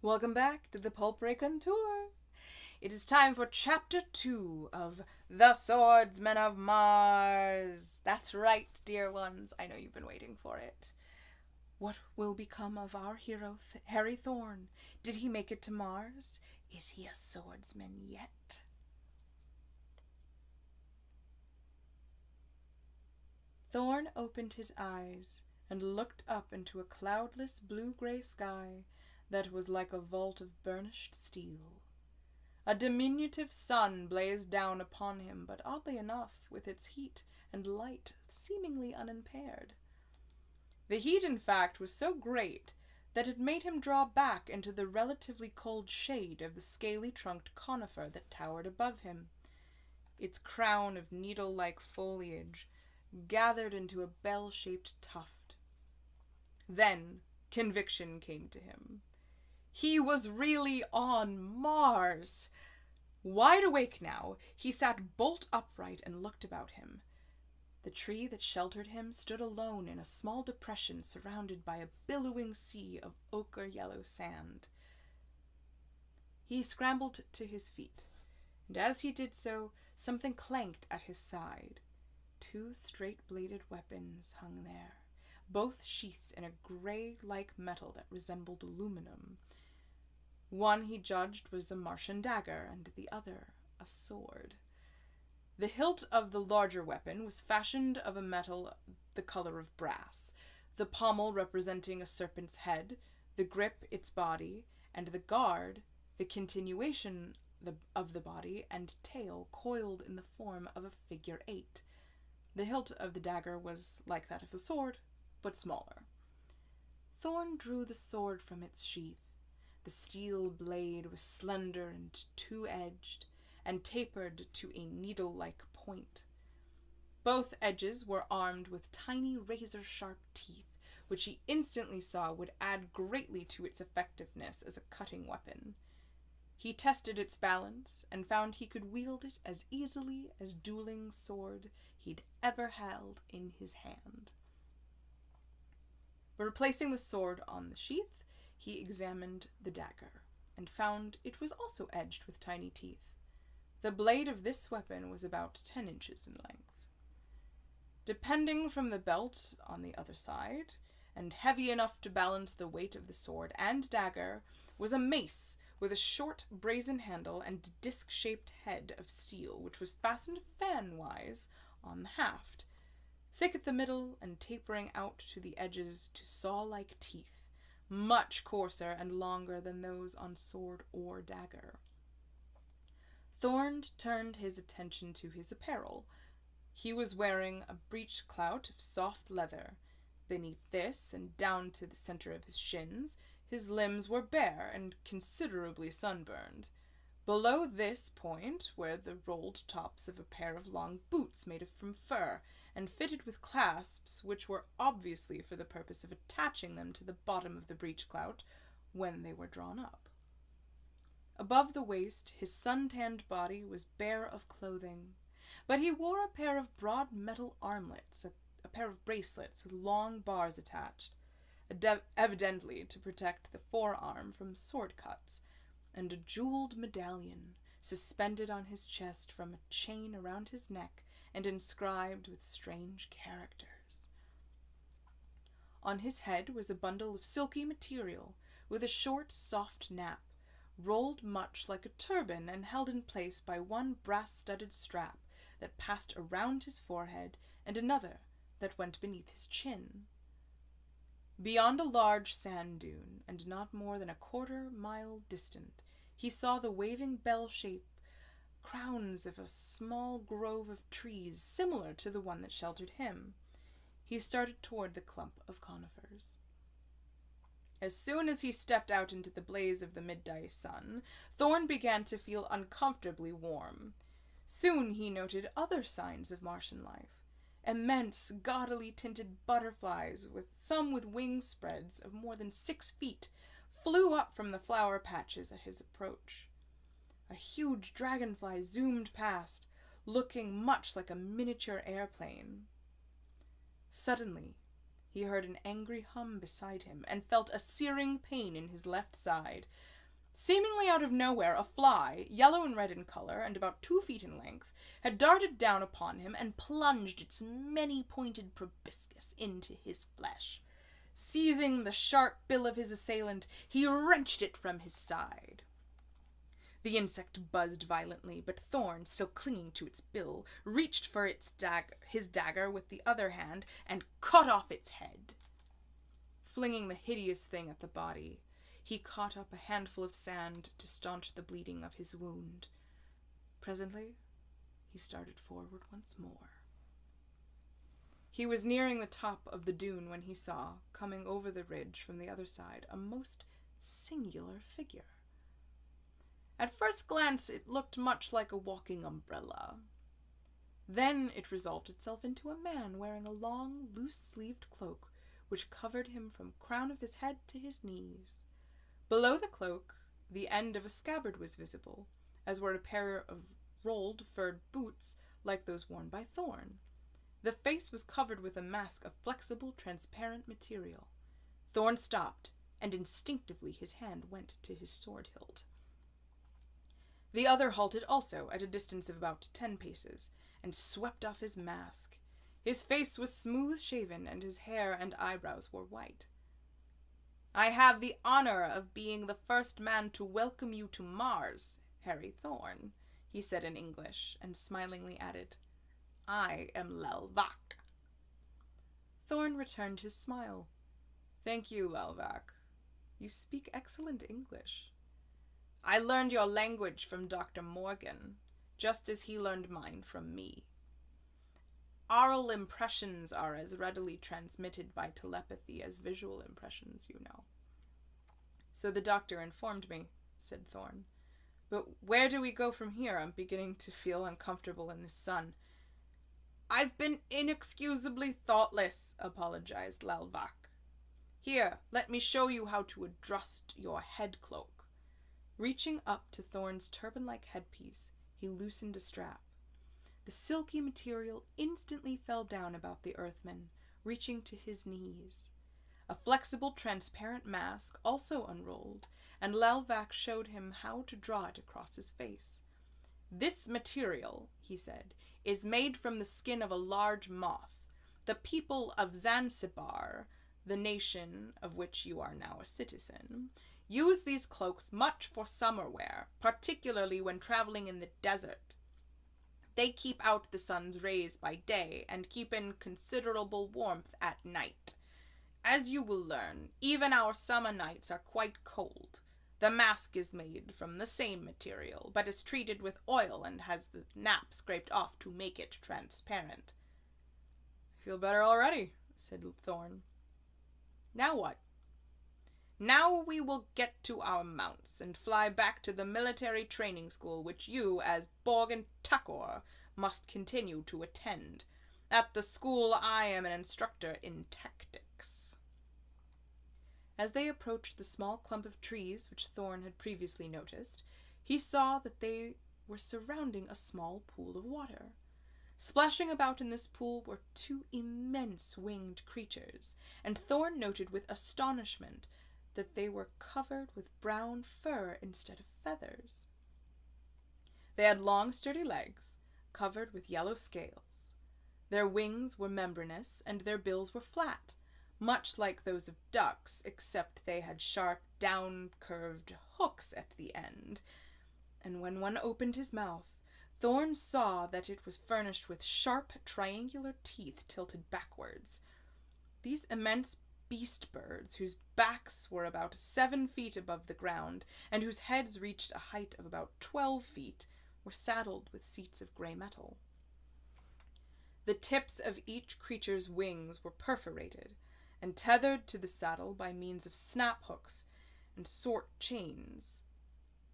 Welcome back to the Pulp Raconteur. It is time for Chapter 2 of The Swordsman of Mars. That's right, dear ones. I know you've been waiting for it. What will become of our hero, Harry Thorne? Did he make it to Mars? Is he a swordsman yet? Thorne opened his eyes and looked up into a cloudless blue-gray sky that was like a vault of burnished steel. A diminutive sun blazed down upon him, but oddly enough, with its heat and light seemingly unimpaired. The heat, in fact, was so great that it made him draw back into the relatively cold shade of the scaly-trunked conifer that towered above him. Its crown of needle-like foliage gathered into a bell-shaped tuft. Then conviction came to him. He was really on Mars! Wide awake now, he sat bolt upright and looked about him. The tree that sheltered him stood alone in a small depression surrounded by a billowing sea of ochre-yellow sand. He scrambled to his feet, and as he did so, something clanked at his side. 2 straight-bladed weapons hung there, both sheathed in a gray-like metal that resembled aluminum. One he judged was a Martian dagger, and the other a sword. The hilt of the larger weapon was fashioned of a metal the color of brass, the pommel representing a serpent's head, the grip its body, and the guard the continuation of the body and tail coiled in the form of a figure 8. The hilt of the dagger was like that of the sword, but smaller. Thorne drew the sword from its sheath. The steel blade was slender and 2-edged, and tapered to a needle-like point. Both edges were armed with tiny razor-sharp teeth, which he instantly saw would add greatly to its effectiveness as a cutting weapon. He tested its balance, and found he could wield it as easily as dueling sword he'd ever held in his hand. Replacing the sword on the sheath, he examined the dagger, and found it was also edged with tiny teeth. The blade of this weapon was about 10 inches in length. Depending from the belt on the other side, and heavy enough to balance the weight of the sword and dagger, was a mace with a short brazen handle and disc-shaped head of steel, which was fastened fan-wise on the haft, thick at the middle and tapering out to the edges to saw-like teeth, much coarser and longer than those on sword or dagger. Thorne turned his attention to his apparel. He was wearing a breechclout of soft leather. Beneath this, and down to the center of his shins, his limbs were bare and considerably sunburned. Below this point were the rolled tops of a pair of long boots made from fur, and fitted with clasps which were obviously for the purpose of attaching them to the bottom of the breechclout when they were drawn up. Above the waist, his sun-tanned body was bare of clothing, but he wore a pair of broad metal armlets, a pair of bracelets with long bars attached, evidently to protect the forearm from sword cuts, and a jeweled medallion suspended on his chest from a chain around his neck and inscribed with strange characters. On his head was a bundle of silky material with a short, soft nap, rolled much like a turban and held in place by one brass-studded strap that passed around his forehead and another that went beneath his chin. Beyond a large sand dune, and not more than a quarter-mile distant, he saw the waving bell-shaped crowns of a small grove of trees similar to the one that sheltered him. He started toward the clump of conifers. As soon as he stepped out into the blaze of the midday sun, Thorne began to feel uncomfortably warm. Soon he noted other signs of Martian life. Immense, gaudily tinted butterflies, some with wing spreads of more than 6 feet, flew up from the flower patches at his approach. A huge dragonfly zoomed past, looking much like a miniature airplane. Suddenly, He heard an angry hum beside him and felt a searing pain in his left side. Seemingly out of nowhere, a fly, yellow and red in color and about 2 feet in length, had darted down upon him and plunged its many-pointed proboscis into his flesh. Seizing the sharp bill of his assailant, he wrenched it from his side. The insect buzzed violently, but Thorn, still clinging to its bill, reached for his dagger with the other hand and cut off its head. Flinging the hideous thing at the body, he caught up a handful of sand to staunch the bleeding of his wound. Presently, he started forward once more. He was nearing the top of the dune when he saw, coming over the ridge from the other side, a most singular figure. At first glance, it looked much like a walking umbrella. Then it resolved itself into a man wearing a long, loose-sleeved cloak, which covered him from crown of his head to his knees. Below the cloak, the end of a scabbard was visible, as were a pair of rolled furred boots like those worn by Thorn. The face was covered with a mask of flexible, transparent material. Thorn stopped, and instinctively his hand went to his sword hilt. The other halted also, at a distance of about 10 paces, and swept off his mask. His face was smooth-shaven, and his hair and eyebrows were white. "I have the honor of being the first man to welcome you to Mars, Harry Thorn," he said in English, and smilingly added, "I am Lelvac." Thorn returned his smile. "Thank you, Lelvac. You speak excellent English. I learned your language from Dr. Morgan, just as he learned mine from me. Oral impressions are as readily transmitted by telepathy as visual impressions, you know." "So the doctor informed me," said Thorn. "But where do we go from here? I'm beginning to feel uncomfortable in the sun." "I've been inexcusably thoughtless," apologized Lelvac. "Here, let me show you how to adjust your head cloak." Reaching up to Thorn's turban-like headpiece, he loosened a strap. The silky material instantly fell down about the Earthman, reaching to his knees. A flexible, transparent mask also unrolled, and Lelvac showed him how to draw it across his face. "This material," he said, "is made from the skin of a large moth. The people of Zanzibar, the nation of which you are now a citizen, use these cloaks much for summer wear, particularly when traveling in the desert. They keep out the sun's rays by day and keep in considerable warmth at night. As you will learn, even our summer nights are quite cold. The mask is made from the same material, but is treated with oil and has the nap scraped off to make it transparent." "I feel better already," said Thorn. "Now what?" "Now we will get to our mounts and fly back to the military training school which you, as Borg Takor, must continue to attend. At the school I am an instructor in tactics." As they approached the small clump of trees which Thorn had previously noticed, he saw that they were surrounding a small pool of water. Splashing about in this pool were 2 immense winged creatures, and Thorn noted with astonishment that they were covered with brown fur instead of feathers. They had long, sturdy legs, covered with yellow scales. Their wings were membranous, and their bills were flat, much like those of ducks, except they had sharp, down-curved hooks at the end. And when one opened his mouth, Thorn saw that it was furnished with sharp, triangular teeth tilted backwards. These immense beast birds, whose backs were about 7 feet above the ground, and whose heads reached a height of about 12 feet, were saddled with seats of gray metal. The tips of each creature's wings were perforated, and tethered to the saddle by means of snap hooks and short chains,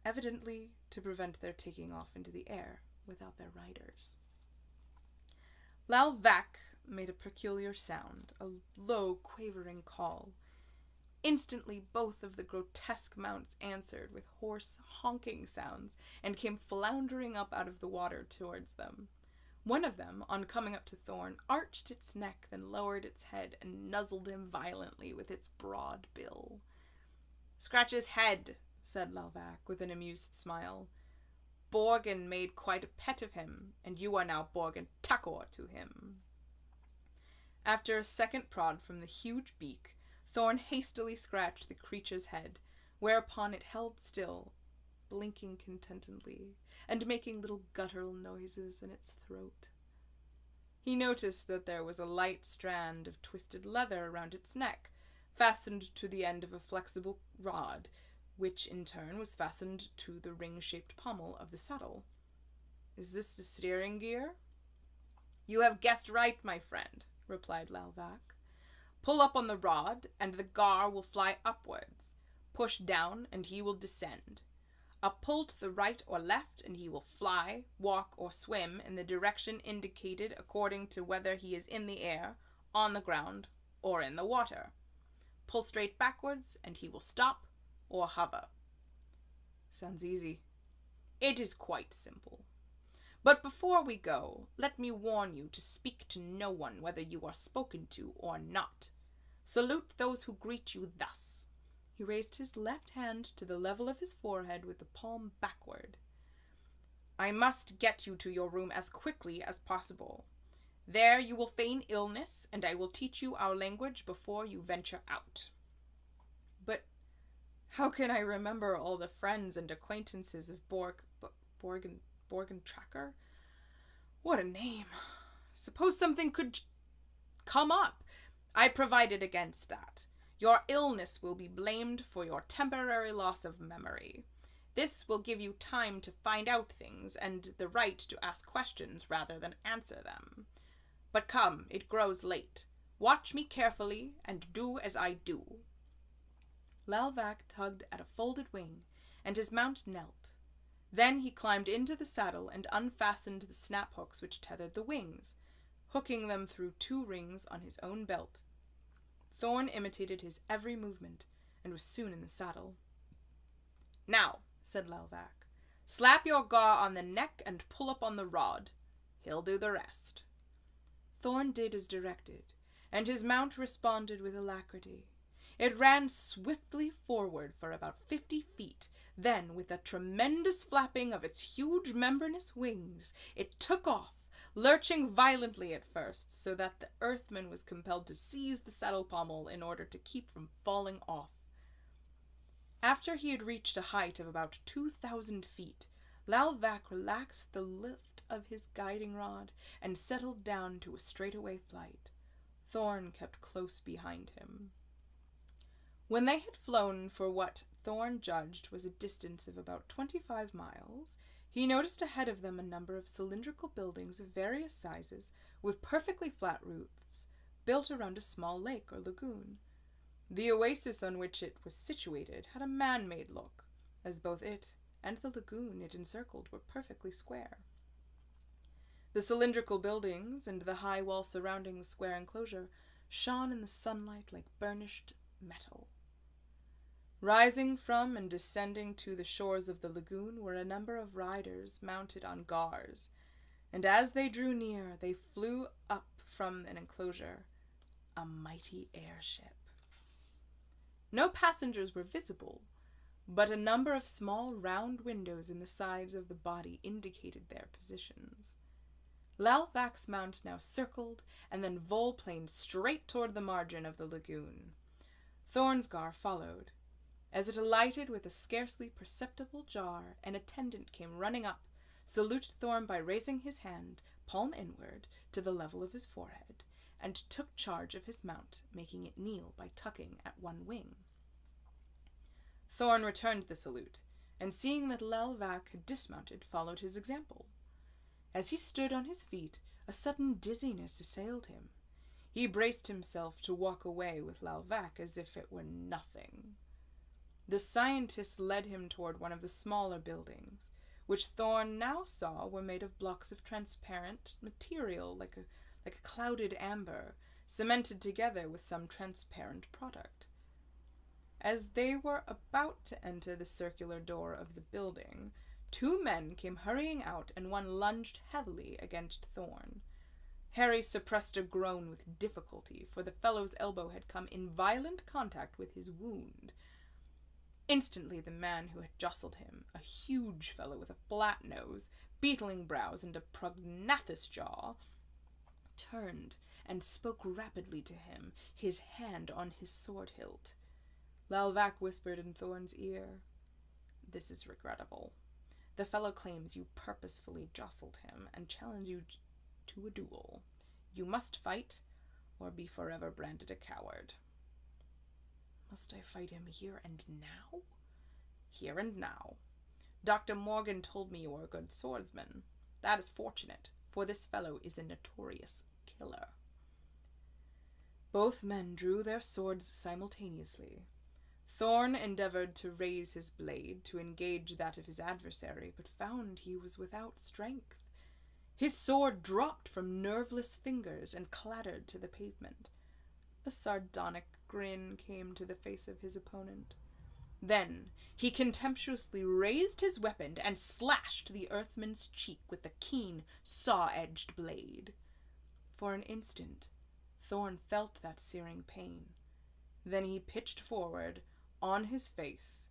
evidently to prevent their taking off into the air without their riders. Lelvac made a peculiar sound, a low, quavering call. Instantly both of the grotesque mounts answered with hoarse, honking sounds, and came floundering up out of the water towards them. One of them, on coming up to Thorn, arched its neck, then lowered its head and nuzzled him violently with its broad bill. "Scratch his head," said Lalvac, with an amused smile. "Borgin made quite a pet of him, and you are now Borgin Takor to him." After a second prod from the huge beak, Thorn hastily scratched the creature's head, whereupon it held still, blinking contentedly, and making little guttural noises in its throat. He noticed that there was a light strand of twisted leather around its neck, fastened to the end of a flexible rod, which in turn was fastened to the ring-shaped pommel of the saddle. "Is this the steering gear?" "You have guessed right, my friend," replied Lalvac. "Pull up on the rod, and the gar will fly upwards. Push down, and he will descend. A pull to the right or left, and he will fly, walk, or swim in the direction indicated according to whether he is in the air, on the ground, or in the water. Pull straight backwards, and he will stop or hover." Sounds easy. It is quite simple. But before we go, let me warn you to speak to no one whether you are spoken to or not. Salute those who greet you thus. He raised his left hand to the level of his forehead with the palm backward. "I must get you to your room as quickly as possible. There you will feign illness, and I will teach you our language before you venture out." "But how can I remember all the friends and acquaintances of Borgin Tracker? What a name! Suppose something could come up. I provided against that. Your illness will be blamed for your temporary loss of memory. This will give you time to find out things and the right to ask questions rather than answer them. But come, it grows late. Watch me carefully and do as I do." Lalvac tugged at a folded wing, and his mount knelt. Then he climbed into the saddle and unfastened the snap hooks which tethered the wings, hooking them through 2 rings on his own belt. Thorn imitated his every movement, and was soon in the saddle. "Now," said Lalvac, "slap your gar on the neck and pull up on the rod. He'll do the rest." Thorn did as directed, and his mount responded with alacrity. It ran swiftly forward for about 50 feet, then, with a tremendous flapping of its huge membranous wings, it took off, lurching violently at first, so that the earthman was compelled to seize the saddle pommel in order to keep from falling off. After he had reached a height of about 2,000 feet, Lalvac relaxed the lift of his guiding rod and settled down to a straightaway flight. Thorn kept close behind him. When they had flown for what Thorn judged was a distance of about 25 miles, he noticed ahead of them a number of cylindrical buildings of various sizes with perfectly flat roofs, built around a small lake or lagoon. The oasis on which it was situated had a man-made look, as both it and the lagoon it encircled were perfectly square. The cylindrical buildings and the high wall surrounding the square enclosure shone in the sunlight like burnished metal. Rising from and descending to the shores of the lagoon were a number of riders mounted on gars, and as they drew near, they flew up from an enclosure, a mighty airship. No passengers were visible, but a number of small round windows in the sides of the body indicated their positions. Lalvac's mount now circled, and then volplaned straight toward the margin of the lagoon. Thorn's gar followed. As it alighted with a scarcely perceptible jar, an attendant came running up, saluted Thorn by raising his hand, palm inward, to the level of his forehead, and took charge of his mount, making it kneel by tugging at one wing. Thorn returned the salute, and seeing that Lalvac had dismounted, followed his example. As he stood on his feet, a sudden dizziness assailed him. He braced himself to walk away with Lalvac as if it were nothing. The scientist led him toward one of the smaller buildings, which Thorn now saw were made of blocks of transparent material like a clouded amber, cemented together with some transparent product. As they were about to enter the circular door of the building, 2 men came hurrying out, and one lunged heavily against Thorn. Harry suppressed a groan with difficulty, for the fellow's elbow had come in violent contact with his wound. Instantly the man who had jostled him, a huge fellow with a flat nose, beetling brows, and a prognathous jaw, turned and spoke rapidly to him, his hand on his sword hilt. Lalvac whispered in Thorn's ear, "This is regrettable. The fellow claims you purposefully jostled him and challenged you to a duel. You must fight, or be forever branded a coward." "Must I fight him here and now?" "Here and now. Dr. Morgan told me you were a good swordsman. That is fortunate, for this fellow is a notorious killer." Both men drew their swords simultaneously. Thorn endeavored to raise his blade to engage that of his adversary, but found he was without strength. His sword dropped from nerveless fingers and clattered to the pavement. A sardonic grin came to the face of his opponent. Then he contemptuously raised his weapon and slashed the earthman's cheek with the keen, saw-edged blade. For an instant, Thorn felt that searing pain. Then he pitched forward, on his face,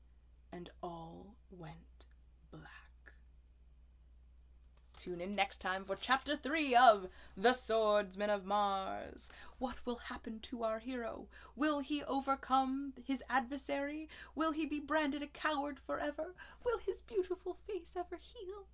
and all went black. Tune in next time for Chapter 3 of The Swordsman of Mars. What will happen to our hero? Will he overcome his adversary? Will he be branded a coward forever? Will his beautiful face ever heal?